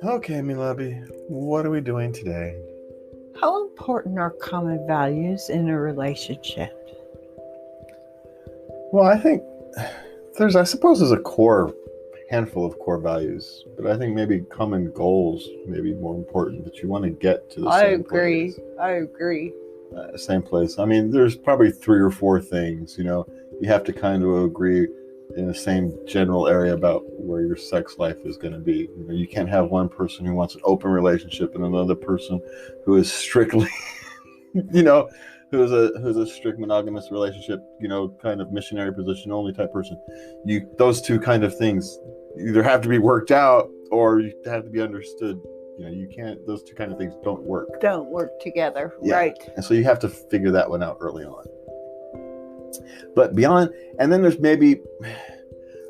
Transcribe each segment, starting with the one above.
Okay, Milabi, what are we doing today? How important are common values in a relationship? Well, I think I suppose, there's a handful of core values, but I think maybe common goals may be more important, that you want to get to the I same agree. place. I agree. Same place. I mean, there's probably three or four things, you have to kind of agree in the same general area about where your sex life is going to be. You can't have one person who wants an open relationship and another person who is strictly you know, who's a strict monogamous relationship, kind of missionary position only type person. Those two kind of things either have to be worked out or you have to be understood. You can't. Those two kind of things don't work. Don't work together, Yeah. right? And so you have to figure that one out early on. But beyond, and then there's maybe,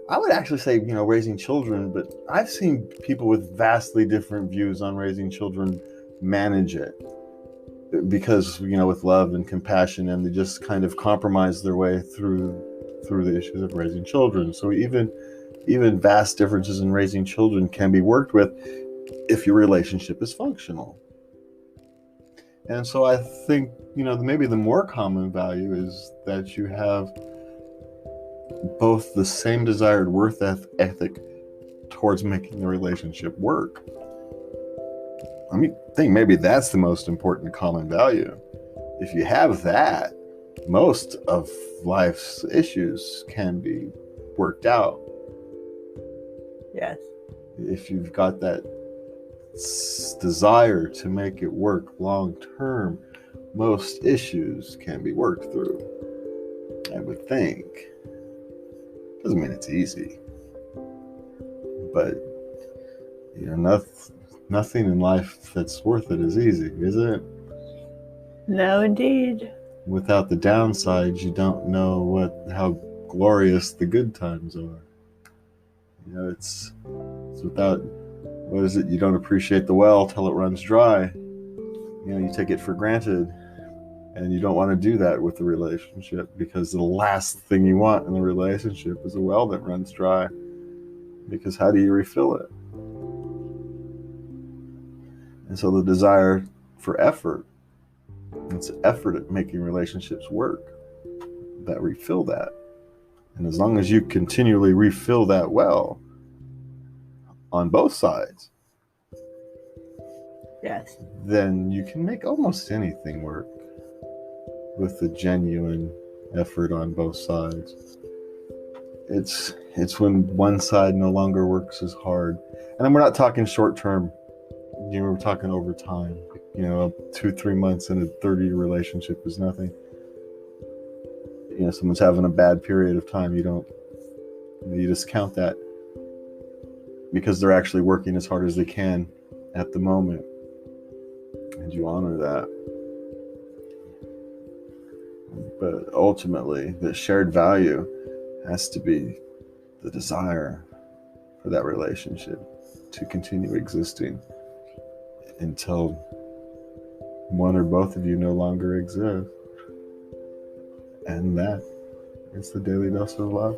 I would actually say, raising children, but I've seen people with vastly different views on raising children manage it. Because with love and compassion, and they just kind of compromise their way through the issues of raising children. So even vast differences in raising children can be worked with if your relationship is functional. And so I think maybe the more common value is that you have both the same desired worth ethic towards making the relationship work. I think maybe that's the most important common value. If you have that, most of life's issues can be worked out. Yes. If you've got that desire to make it work long term, most issues can be worked through, I would think. Doesn't mean it's easy, but nothing in life that's worth it is easy, is it? No, indeed. Without the downsides, you don't know how glorious the good times are. It's without, what is it? You don't appreciate the well till it runs dry. You take it for granted, and you don't want to do that with the relationship, because the last thing you want in the relationship is a well that runs dry. Because how do you refill it? And so the desire for effort, it's effort at making relationships work that refill that. And as long as you continually refill that well on both sides, yes, then you can make almost anything work with the genuine effort on both sides. It's when one side no longer works as hard. And then we're not talking short term, we're talking over time. 2-3 months in a 30-year relationship is nothing. Someone's having a bad period of time, you discount that because they're actually working as hard as they can at the moment, and you honor that. But ultimately, the shared value has to be the desire for that relationship to continue existing until one or both of you no longer exist. And that is the Daily Dose of Love.